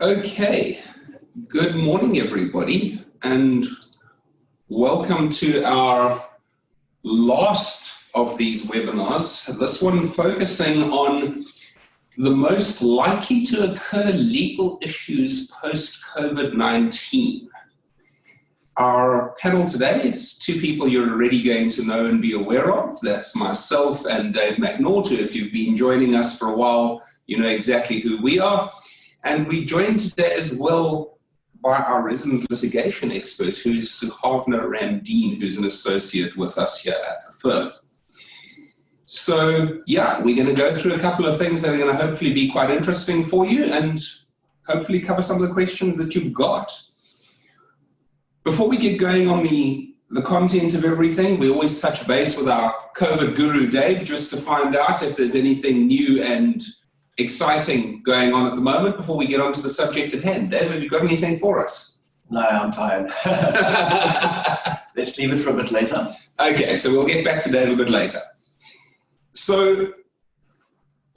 Okay, good morning everybody, and welcome to our last of these webinars. This one focusing on the most likely to occur legal issues post-COVID-19. Our panel today is two people you're already going to know and be aware of. That's myself and Dave McNaught. If you've been joining us for a while, you know exactly who we are. And we're joined today as well by our resident litigation expert, who's Suhavna Ramdeen, who's an associate with us here at the firm. So yeah, we're going to go through a couple of things that are going to hopefully be quite interesting for you and hopefully cover some of the questions that you've got. Before we get going on the content of everything, we always touch base with our COVID guru, Dave, just to find out if there's anything new and exciting going on at the moment before we get on to the subject at hand. Dave, have you got anything for us? No, I'm tired. Let's leave it for a bit later. Okay, so we'll get back to Dave a bit later. So,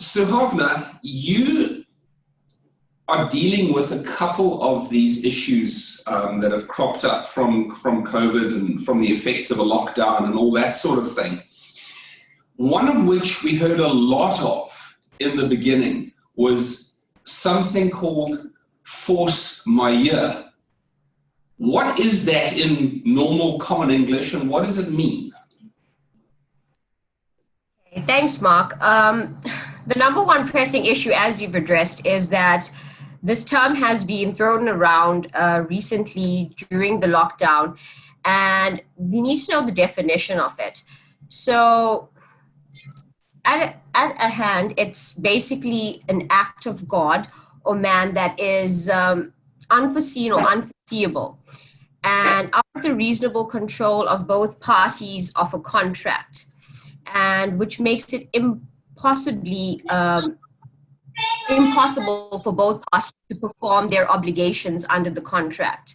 Suhavna, you are dealing with a couple of these issues that have cropped up from COVID and from the effects of a lockdown and all that sort of thing. One of which we heard a lot of in the beginning was something called force majeure. What is that in normal common English and what does it mean? Thanks, Mark. The number one pressing issue, as you've addressed, is that this term has been thrown around recently during the lockdown, and we need to know the definition of it. So at a hand, it's basically an act of God or man that is unforeseen or unforeseeable and out of the reasonable control of both parties of a contract, and which makes it impossible for both parties to perform their obligations under the contract.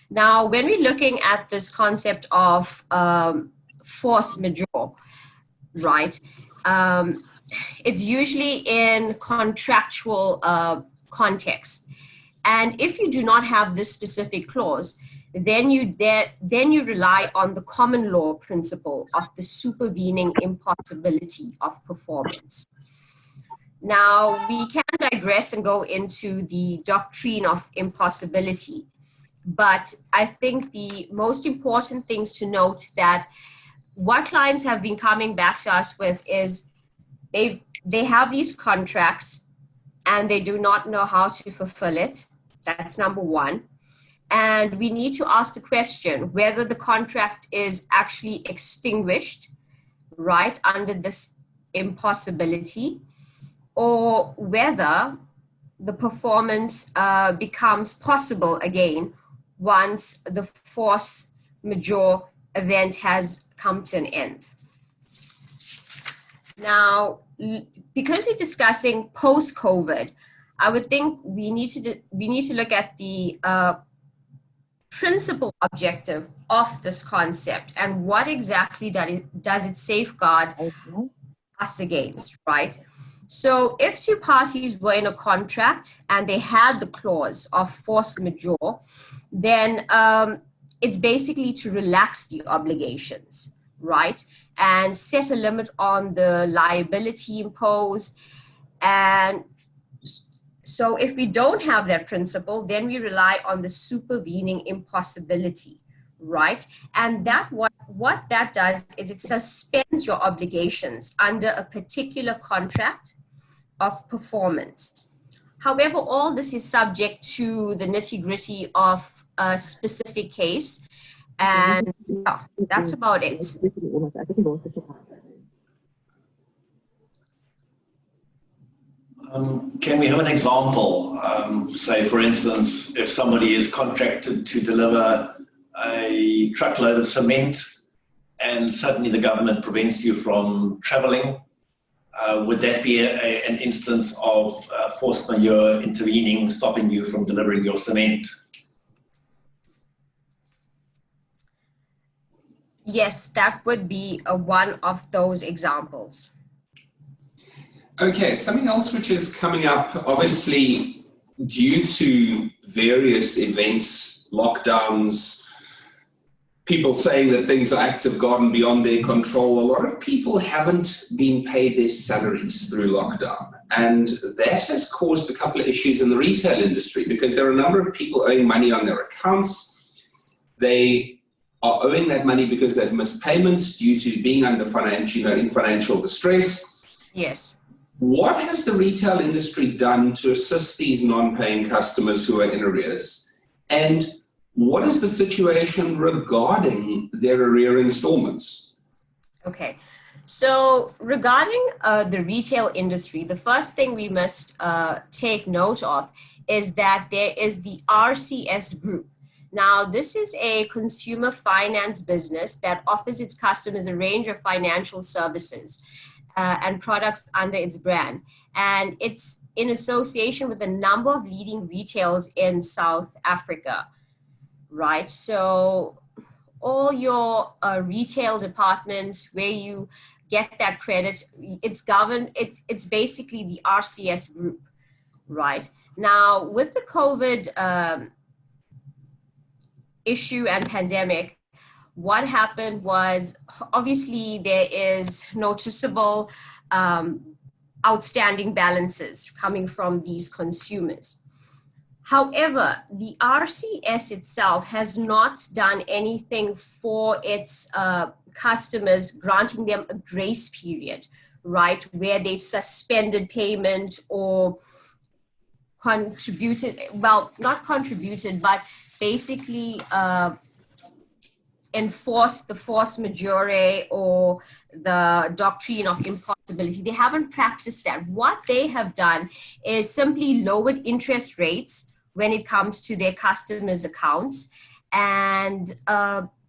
Now, when we're looking at this concept of force majeure, right, it's usually in contractual context. And if you do not have this specific clause, then you rely on the common law principle of the supervening impossibility of performance. Now, we can digress and go into the doctrine of impossibility, but I think the most important things to note that what clients have been coming back to us with is they have these contracts and they do not know how to fulfill it. That's number one. And we need to ask the question whether the contract is actually extinguished, right, under this impossibility, or whether the performance becomes possible again once the force majeure event has come to an end. Now, because we're discussing post-COVID, I would think we need to look at the principal objective of this concept and what exactly does it safeguard us against, right? So if two parties were in a contract and they had the clause of force majeure, then it's basically to relax the obligations, right? And set a limit on the liability imposed. And so if we don't have that principle, then we rely on the supervening impossibility, right? And that what that does is it suspends your obligations under a particular contract of performance. However, all this is subject to the nitty-gritty of a specific case, and yeah, that's about it. Can we have an example? Say, for instance, if somebody is contracted to deliver a truckload of cement and suddenly the government prevents you from traveling, would that be an instance of force majeure intervening, stopping you from delivering your cement? Yes, that would be one of those examples. Okay, something else which is coming up, obviously due to various events, lockdowns, people saying that things have gone beyond their control, a lot of people haven't been paid their salaries through lockdown. And that has caused a couple of issues in the retail industry, because there are a number of people owing money on their accounts. They are owing that money because they've missed payments due to being under in financial distress. Yes. What has the retail industry done to assist these non-paying customers who are in arrears? And what is the situation regarding their arrear installments? Okay, so regarding the retail industry, the first thing we must take note of is that there is the RCS group. Now, this is a consumer finance business that offers its customers a range of financial services and products under its brand. And it's in association with a number of leading retailers in South Africa. Right, so all your retail departments where you get that credit, it's governed, it's basically the RCS group, right? Now, with the COVID issue and pandemic, what happened was, obviously there is noticeable outstanding balances coming from these consumers. However, the RCS itself has not done anything for its customers, granting them a grace period, right, where they've suspended payment or contributed, well, not contributed, but basically enforced the force majeure or the doctrine of impossibility. They haven't practiced that. What they have done is simply lowered interest rates when it comes to their customers' accounts, and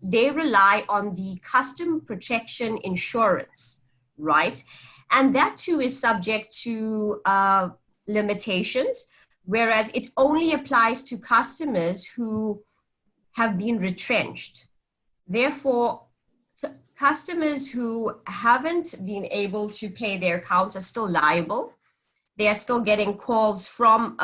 they rely on the custom protection insurance, right? And that too is subject to limitations, whereas it only applies to customers who have been retrenched. Therefore, customers who haven't been able to pay their accounts are still liable. They are still getting calls from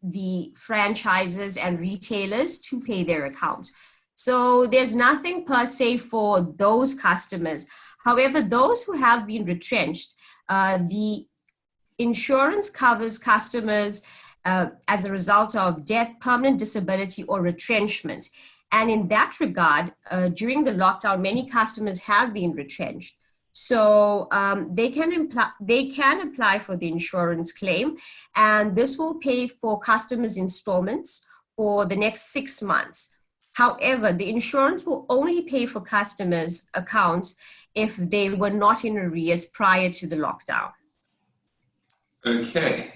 the franchises and retailers to pay their accounts. So there's nothing per se for those customers. However, those who have been retrenched, the insurance covers customers as a result of death, permanent disability, or retrenchment. And in that regard, during the lockdown, many customers have been retrenched. So they can apply for the insurance claim, and this will pay for customers' installments for the next 6 months. However, the insurance will only pay for customers' accounts if they were not in arrears prior to the lockdown. Okay.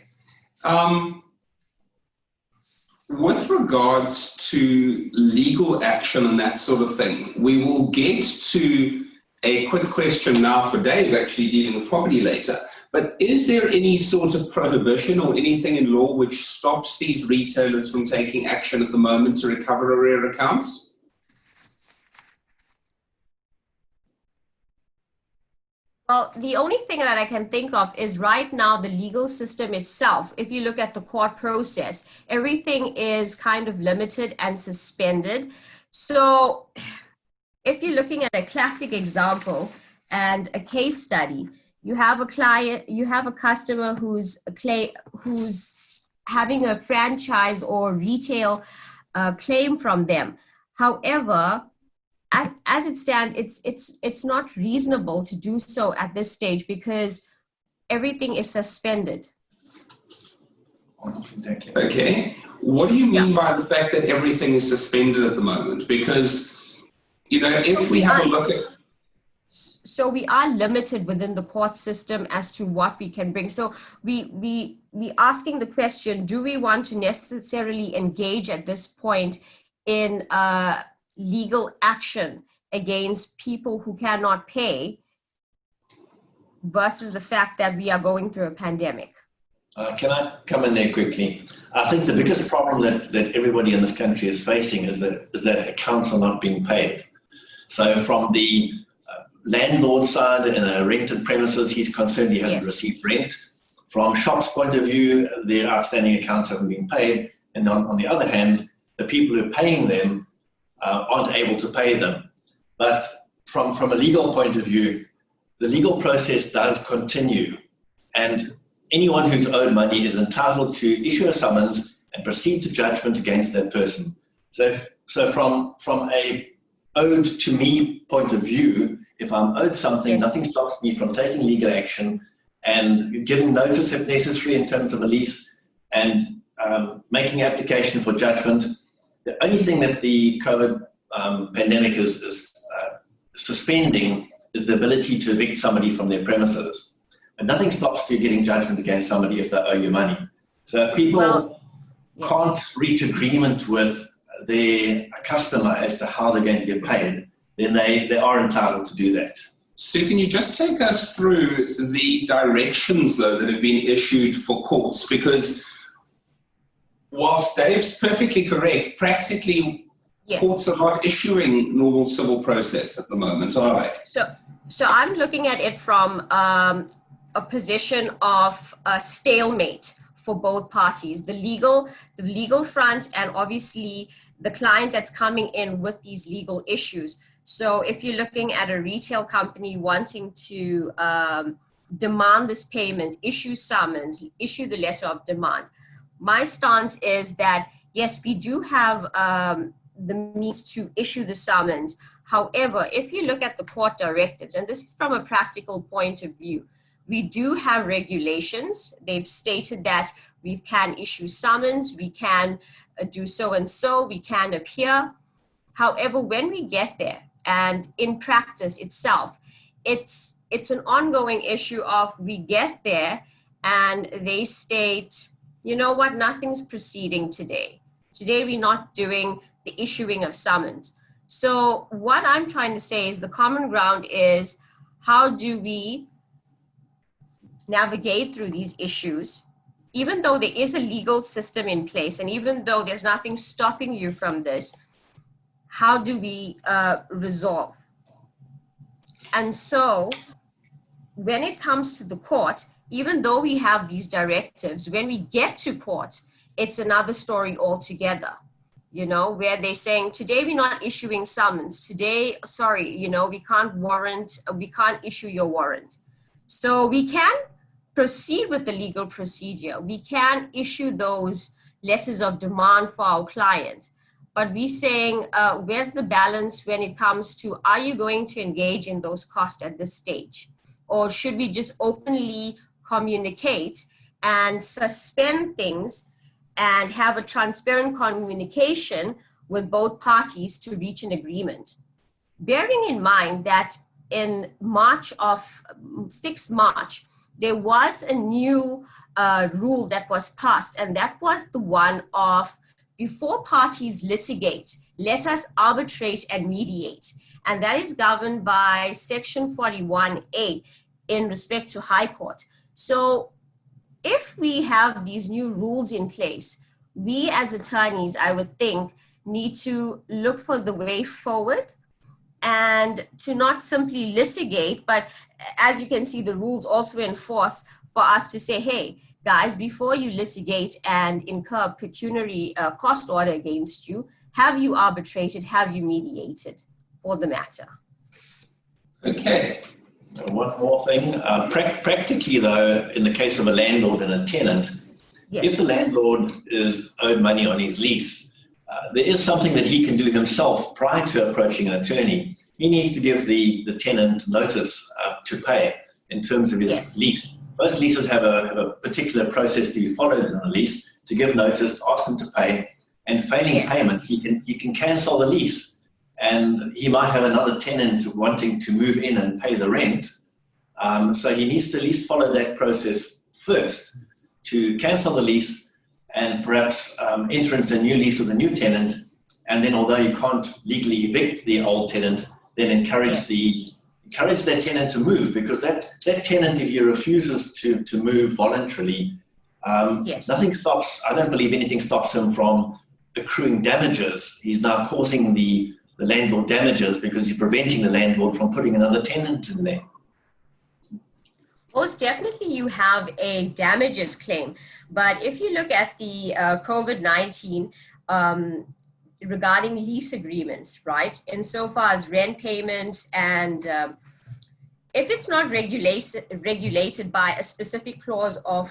With regards to legal action and that sort of thing, we will get to a quick question now for Dave, actually dealing with property later. But is there any sort of prohibition or anything in law which stops these retailers from taking action at the moment to recover arrear accounts? Well, the only thing that I can think of is right now the legal system itself. If you look at the court process, everything is kind of limited and suspended. So if you're looking at a classic example and a case study, you have a client, you have a customer who's having a franchise or retail claim from them. However, as it stands, it's not reasonable to do so at this stage because everything is suspended. Okay. What do you mean by the fact that everything is suspended at the moment? Because, you know, if we have a look at... So we are limited within the court system as to what we can bring. So we asking the question, do we want to necessarily engage at this point in legal action against people who cannot pay versus the fact that we are going through a pandemic? Can I come in there quickly? I think the biggest problem that everybody in this country is facing is that accounts are not being paid. So from the landlord side in a rented premises, he's concerned he hasn't received rent. From Shop's point of view, their outstanding accounts haven't been paid, and on the other hand, the people who are paying them aren't able to pay them. But from a legal point of view, the legal process does continue, and anyone who's owed money is entitled to issue a summons and proceed to judgment against that person. So from a owed to me point of view, if I'm owed something, nothing stops me from taking legal action and giving notice if necessary in terms of a lease and making application for judgment. The only thing that the COVID pandemic is suspending is the ability to evict somebody from their premises. But nothing stops you getting judgment against somebody if they owe you money. So if people can't reach agreement with their customer as to how they're going to get paid, then they are entitled to do that. So can you just take us through the directions, though, that have been issued for courts? Because whilst Dave's perfectly correct, practically courts are not issuing normal civil process at the moment, are they? So I'm looking at it from a position of a stalemate for both parties, the legal front, and obviously the client that's coming in with these legal issues. So if you're looking at a retail company wanting to demand this payment, issue summons, issue the letter of demand, my stance is that, yes, we do have the means to issue the summons. However, if you look at the court directives, and this is from a practical point of view, we do have regulations. They've stated that we can issue summons, we can do so and so, we can appear. However, when we get there, and in practice itself, it's an ongoing issue of we get there and they state, you know what, nothing's proceeding today. Today we're not doing the issuing of summons. So what I'm trying to say is the common ground is how do we navigate through these issues, even though there is a legal system in place and even though there's nothing stopping you from this, how do we resolve? And so when it comes to the court, even though we have these directives, when we get to court, it's another story altogether, you know, where they're saying, today we're not issuing summons, today, sorry, you know, we can't issue your warrant. So we can proceed with the legal procedure. We can issue those letters of demand for our client. But we're saying, where's the balance when it comes to, are you going to engage in those costs at this stage? Or should we just openly communicate and suspend things and have a transparent communication with both parties to reach an agreement? Bearing in mind that in March of 6 March, there was a new rule that was passed, and that was the one of, before parties litigate, let us arbitrate and mediate. And that is governed by Section 41A in respect to High Court. So if we have these new rules in place, we as attorneys, I would think, need to look for the way forward and to not simply litigate, but as you can see, the rules also enforce for us to say, hey, guys, before you litigate and incur pecuniary cost order against you, have you arbitrated, have you mediated for the matter? Okay. One more thing. Practically, though, in the case of a landlord and a tenant, if the landlord is owed money on his lease, there is something that he can do himself prior to approaching an attorney. He needs to give the tenant notice to pay in terms of his lease. Most leases have a particular process to be followed in a lease to give notice, to ask them to pay, and failing payment, he can cancel the lease. And he might have another tenant wanting to move in and pay the rent. So he needs to at least follow that process first to cancel the lease and perhaps enter into a new lease with a new tenant. And then although you can't legally evict the old tenant, then encourage that tenant to move, because that tenant, if he refuses to move voluntarily, nothing stops, I don't believe anything stops him from accruing damages. He's now causing the landlord damages because he's preventing the landlord from putting another tenant in there. Most definitely you have a damages claim. But if you look at the COVID-19 regarding lease agreements, right, insofar as rent payments and if it's not regulated by a specific clause of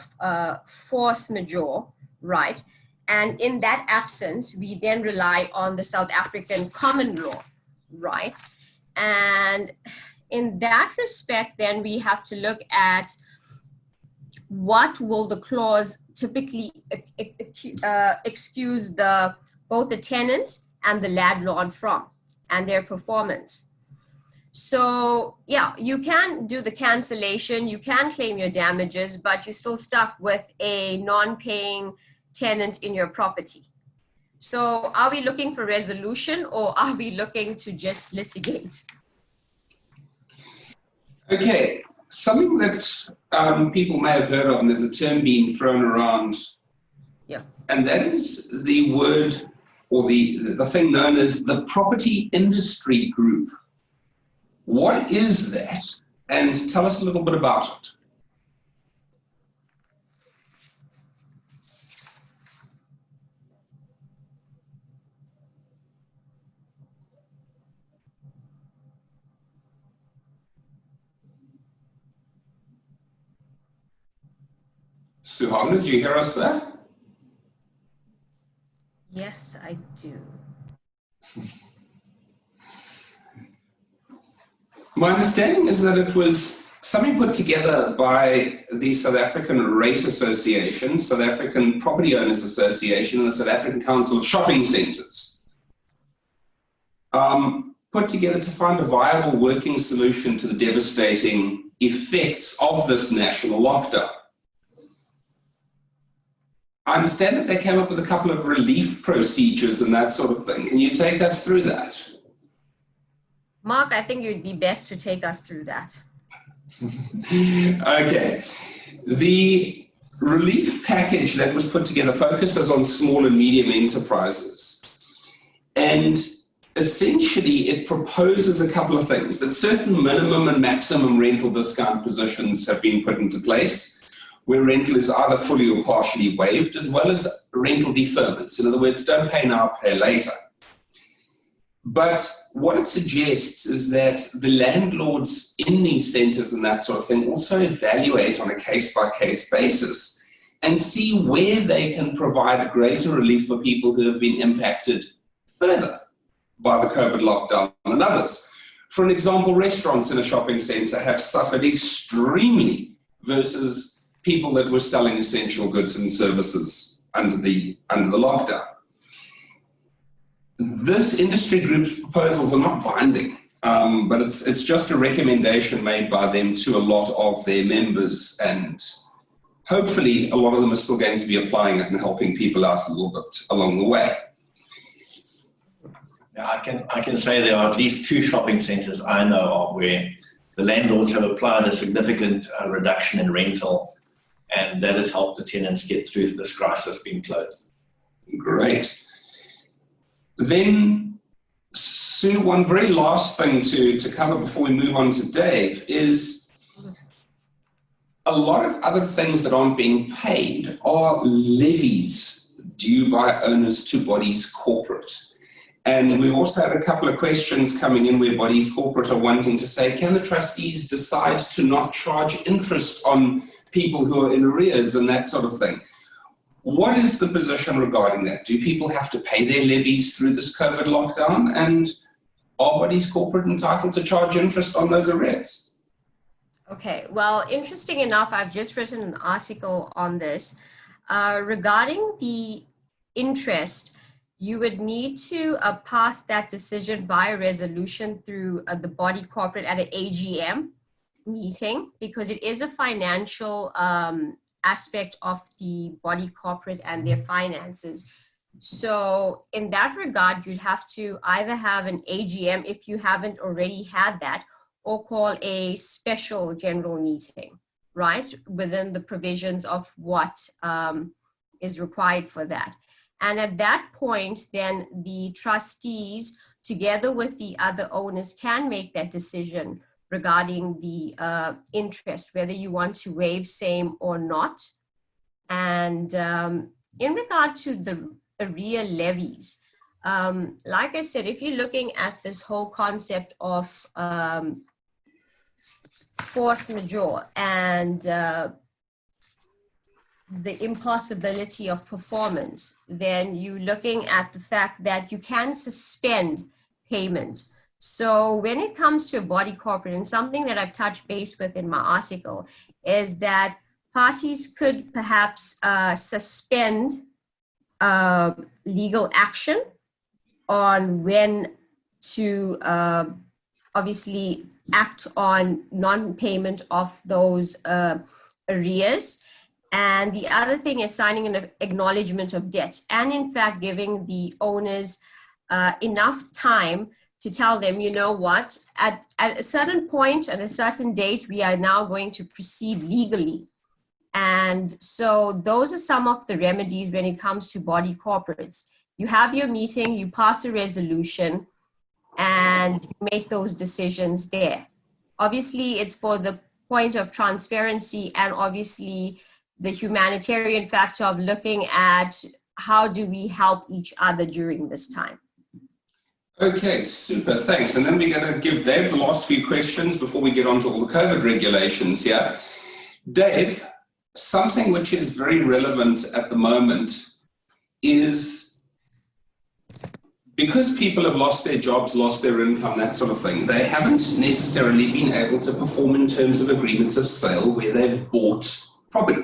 force majeure, right, and in that absence, we then rely on the South African common law, right? And in that respect, then we have to look at what will the clause typically excuse both the tenant and the landlord from and their performance. So yeah, you can do the cancellation, you can claim your damages, but you're still stuck with a non-paying tenant in your property. So are we looking for resolution or are we looking to just litigate? Okay, something that people may have heard of, and there's a term being thrown around, and that is the word or the thing known as the property industry group. What is that? And tell us a little bit about it. Suhavna, did you hear us there? Yes, I do. My understanding is that it was something put together by the South African Rate Association, South African Property Owners Association, and the South African Council of Shopping Centres. Put together to find a viable working solution to the devastating effects of this national lockdown. I understand that they came up with a couple of relief procedures and that sort of thing. Can you take us through that? Mark, I think you'd be best to take us through that. Okay. The relief package that was put together focuses on small and medium enterprises. And essentially, it proposes a couple of things, that certain minimum and maximum rental discount positions have been put into place, where rental is either fully or partially waived, as well as rental deferments. In other words, don't pay now, pay later. But what it suggests is that the landlords in these centres and that sort of thing also evaluate on a case-by-case basis and see where they can provide greater relief for people who have been impacted further by the COVID lockdown and others. For an example, restaurants in a shopping centre have suffered extremely versus people that were selling essential goods and services under the lockdown. This industry group's proposals are not binding, but it's just a recommendation made by them to a lot of their members, and hopefully a lot of them are still going to be applying it and helping people out a little bit along the way. Yeah, I can say there are at least 2 shopping centres I know of where the landlords have applied a significant reduction in rental, and that has helped the tenants get through this crisis being closed. Great. Then, Sue, one very last thing to cover before we move on to Dave is a lot of other things that aren't being paid are levies due by owners to bodies corporate. And we've also had a couple of questions coming in where bodies corporate are wanting to say, can the trustees decide to not charge interest on people who are in arrears and that sort of thing? What is the position regarding that? Do people have to pay their levies through this COVID lockdown? And are bodies corporate entitled to charge interest on those arrears? Okay, well, interesting enough, I've just written an article on this. Regarding the interest, you would need to pass that decision via resolution through the body corporate at an AGM meeting, because it is a financial aspect of the body corporate and their finances. So in that regard, you'd have to either have an AGM if you haven't already had that, or call a special general meeting, right, within the provisions of what is required for that. And at that point, then the trustees, together with the other owners, can make that decision regarding the interest, whether you want to waive same or not. And in regard to the arrear levies, like I said, if you're looking at this whole concept of force majeure and the impossibility of performance, then you're looking at the fact that you can suspend payments. So when it comes to a body corporate, and something that I've touched base with in my article, is that parties could perhaps suspend legal action on when to obviously act on non-payment of those arrears. And the other thing is signing an acknowledgement of debt, and in fact giving the owners enough time to tell them, you know what, at a certain point, at a certain date, we are now going to proceed legally. And so those are some of the remedies when it comes to body corporates. You have your meeting, you pass a resolution, and you make those decisions there. Obviously, it's for the point of transparency and obviously the humanitarian factor of looking at how do we help each other during this time. Okay, super, thanks. And then we're going to give Dave the last few questions before we get on to all the COVID regulations here. Dave, something which is very relevant at the moment is because people have lost their jobs, lost their income, that sort of thing, they haven't necessarily been able to perform in terms of agreements of sale where they've bought property.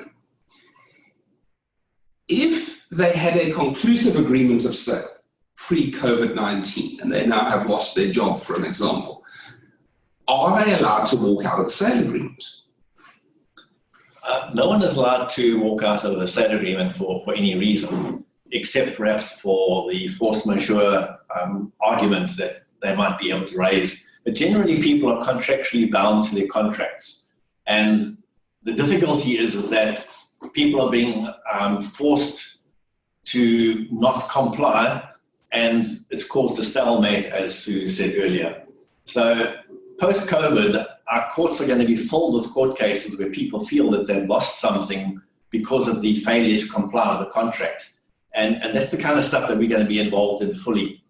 If they had a conclusive agreement of sale pre-COVID-19 and they now have lost their job, for an example, are they allowed to walk out of the sale agreement? No one is allowed to walk out of the sale agreement for any reason, except perhaps for the force majeure argument that they might be able to raise. But generally, people are contractually bound to their contracts. And the difficulty is that people are being forced to not comply, and it's caused a stalemate, as Sue said earlier. So post-COVID, our courts are going to be filled with court cases where people feel that they've lost something because of the failure to comply with the contract. And that's the kind of stuff that we're going to be involved in fully.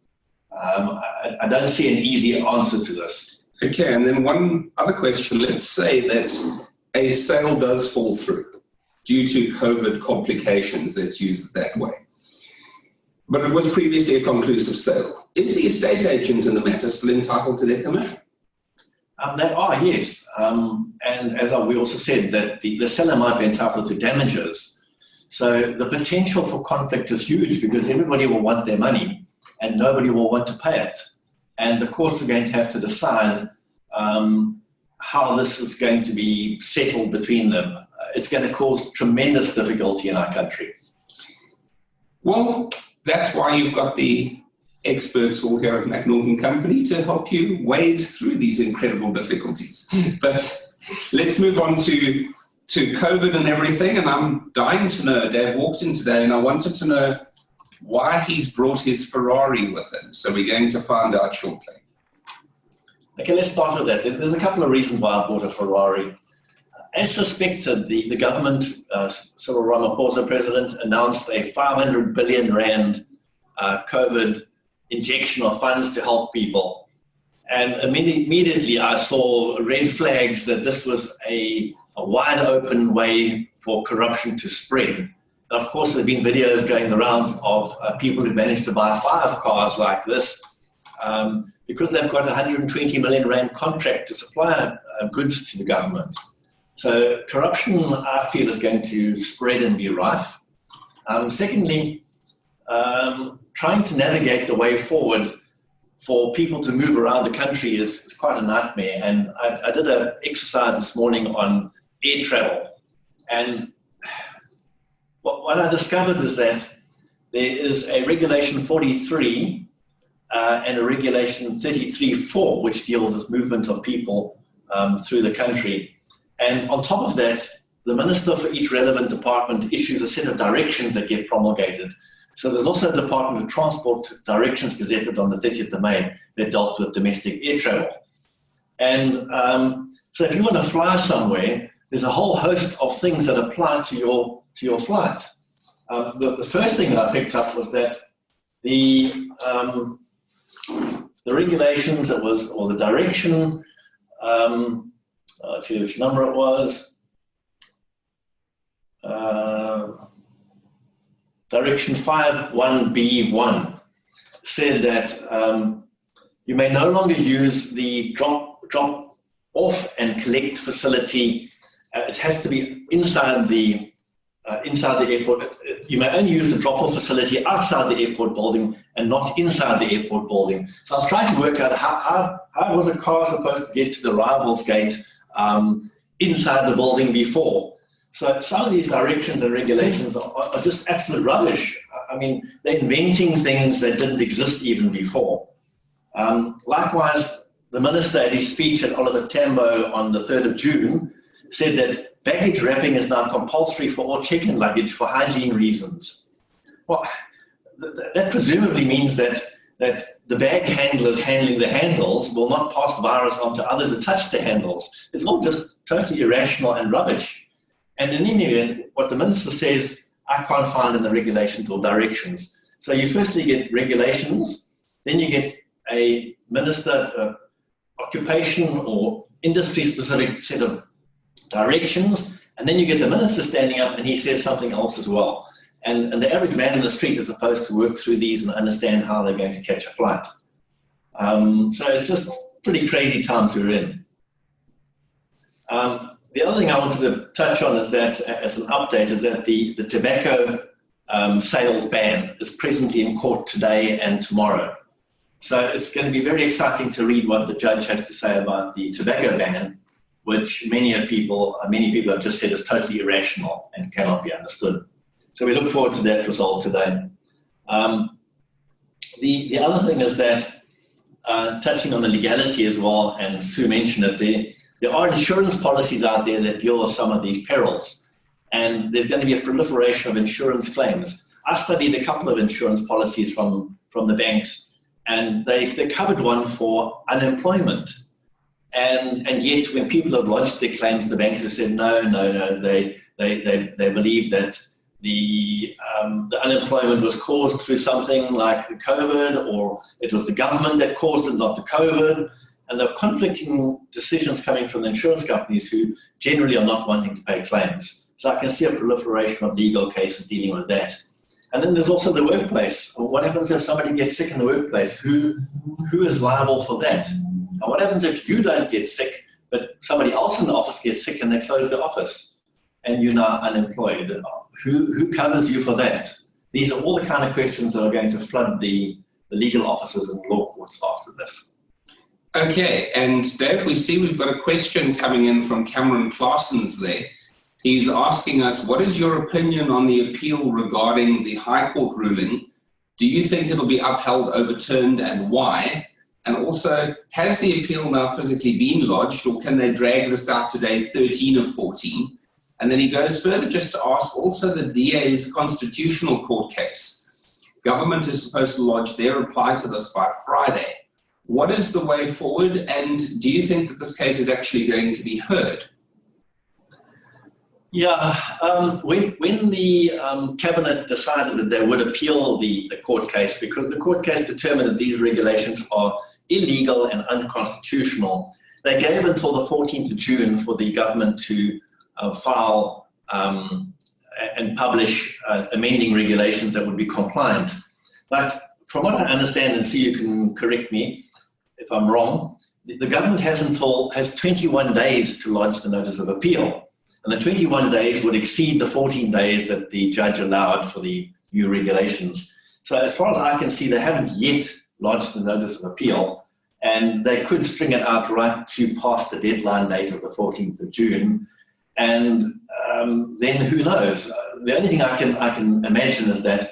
I don't see an easy answer to this. Okay, and then one other question. Let's say that a sale does fall through due to COVID complications, let's use it that way. But it was previously a conclusive sale. Is the estate agent in the matter still entitled to their commission? They are, yes. And as we also said, that the seller might be entitled to damages. So the potential for conflict is huge because everybody will want their money and nobody will want to pay it. And the courts are going to have to decide how this is going to be settled between them. It's going to cause tremendous difficulty in our country. Well, that's why you've got the experts all here at McNaughton Company to help you wade through these incredible difficulties. But let's move on to COVID and everything. And I'm dying to know, Dave walked in today and I wanted to know why he's brought his Ferrari with him. So we're going to find out shortly. Okay, let's start with that. There's a couple of reasons why I bought a Ferrari. As suspected, the government, Cyril Ramaphosa, president, announced a 500 billion rand COVID injection of funds to help people. And immediately I saw red flags that this was a wide open way for corruption to spread. And of course, there have been videos going the rounds of people who managed to buy 5 cars like this because they've got a 120 million rand contract to supply goods to the government. So corruption, I feel, is going to spread and be rife. Secondly, trying to navigate the way forward for people to move around the country is quite a nightmare. And I did an exercise this morning on air travel. And what I discovered is that there is a Regulation 43 and a Regulation 33.4, which deals with movement of people through the country. And on top of that, the minister for each relevant department issues a set of directions that get promulgated. So there's also a Department of Transport directions gazetted on the 30th of May that dealt with domestic air travel. And so if you want to fly somewhere, there's a whole host of things that apply to your flight. The first thing that I picked up was that the regulations, or the direction, I'll tell you which number it was, Direction 51B1 said that you may no longer use the drop off and collect facility. It has to be inside the airport. You may only use the drop-off facility outside the airport building and not inside the airport building. So I was trying to work out how was a car supposed to get to the arrivals gate inside the building before. So some of these directions and regulations are just absolute rubbish. I mean, they're inventing things that didn't exist even before. Likewise, the minister at his speech at Oliver Tambo on the 3rd of June said that baggage wrapping is now compulsory for all check-in luggage for hygiene reasons. Well, that presumably means that the bag handlers handling the handles will not pass the virus on to others who touch the handles. It's all just totally irrational and rubbish. And in any event, what the minister says, I can't find in the regulations or directions. So you firstly get regulations, then you get a minister occupation or industry-specific set of directions, and then you get the minister standing up and he says something else as well. And the average man in the street is supposed to work through these and understand how they're going to catch a flight. So it's just pretty crazy times we're in. The other thing I wanted to touch on is that, as an update, is that the tobacco sales ban is presently in court today and tomorrow. So it's going to be very exciting to read what the judge has to say about the tobacco ban, which many people have just said is totally irrational and cannot be understood. So we look forward to that result today. The other thing is that, touching on the legality as well, and Sue mentioned it, there are insurance policies out there that deal with some of these perils, and there's going to be a proliferation of insurance claims. I studied a couple of insurance policies from the banks, and they covered one for unemployment. And yet when people have lodged their claims, the banks have said, no, they believe that the unemployment was caused through something like the COVID, or it was the government that caused it, not the COVID. And there are conflicting decisions coming from the insurance companies who generally are not wanting to pay claims. So I can see a proliferation of legal cases dealing with that. And then there's also the workplace. What happens if somebody gets sick in the workplace? Who is liable for that? And what happens if you don't get sick, but somebody else in the office gets sick and they close the office and you're now unemployed? Who covers you for that? These are all the kind of questions that are going to flood the legal offices and law courts after this. Okay, and Dave, we see we've got a question coming in from Cameron Claessens there. He's asking us, what is your opinion on the appeal regarding the High Court ruling? Do you think it'll be upheld, overturned, and why? And also, has the appeal now physically been lodged, or can they drag this out to day 13 of 14? And then he goes further just to ask also the DA's constitutional court case. Government is supposed to lodge their reply to this by Friday. What is the way forward, and do you think that this case is actually going to be heard? Yeah, when the Cabinet decided that they would appeal the court case, because the court case determined that these regulations are illegal and unconstitutional, they gave until the 14th of June for the government to file and publish amending regulations that would be compliant. But from what I understand, and so you can correct me if I'm wrong, the government has 21 days to lodge the notice of appeal. And the 21 days would exceed the 14 days that the judge allowed for the new regulations. So as far as I can see, they haven't yet lodged the notice of appeal, and they could string it out right to past the deadline date of the 14th of June. And then who knows? The only thing I can imagine is that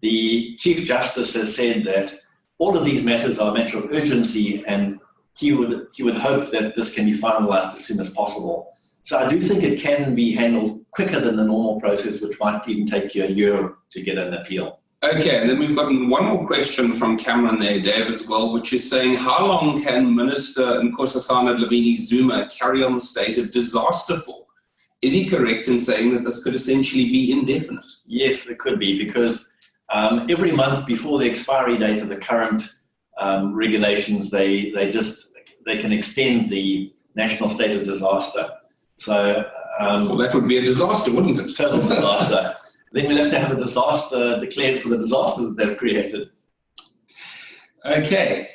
the Chief Justice has said that all of these matters are a matter of urgency, and he would hope that this can be finalized as soon as possible. So I do think it can be handled quicker than the normal process, which might even take you a year to get an appeal. Okay, and then we've got one more question from Cameron there, Dave, as well, which is saying, how long can Minister Nkosazana Dlamini-Zuma carry on the state of disaster for? Is he correct in saying that this could essentially be indefinite? Yes, it could be, because every month before the expiry date of the current regulations, they can extend the national state of disaster. So well, that would be a disaster, wouldn't it? Total disaster. Then we'll have to have a disaster declared for the disaster that they've created. Okay.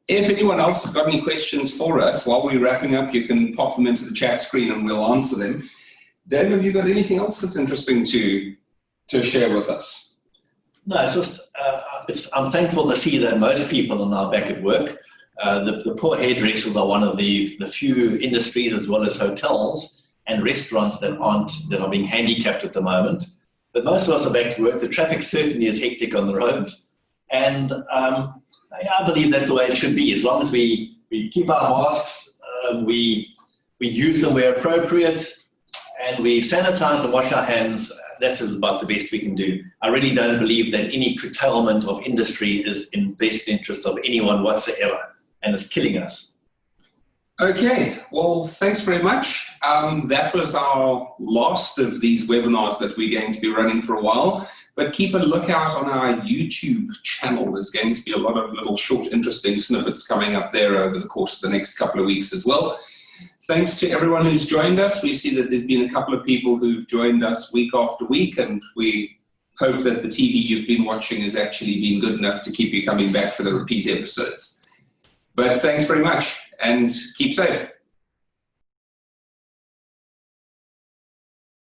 If anyone else has got any questions for us while we're wrapping up, you can pop them into the chat screen and we'll answer them. Dave, have you got anything else that's interesting to share with us? No, it's just I'm thankful to see that most people are now back at work. The poor hairdressers are one of the few industries, as well as hotels and restaurants that are being handicapped at the moment. But most of us are back to work. The traffic certainly is hectic on the roads. And I believe that's the way it should be. As long as we keep our masks, we use them where appropriate, and we sanitize and wash our hands, that's about the best we can do. I really don't believe that any curtailment of industry is in best interest of anyone whatsoever, and it's killing us. Okay, well, thanks very much. That was our last of these webinars that we're going to be running for a while, but keep a lookout on our YouTube channel. There's going to be a lot of little short, interesting snippets coming up there over the course of the next couple of weeks as well. Thanks to everyone who's joined us. We see that there's been a couple of people who've joined us week after week, and we hope that the TV you've been watching has actually been good enough to keep you coming back for the repeat episodes. But thanks very much, and keep safe.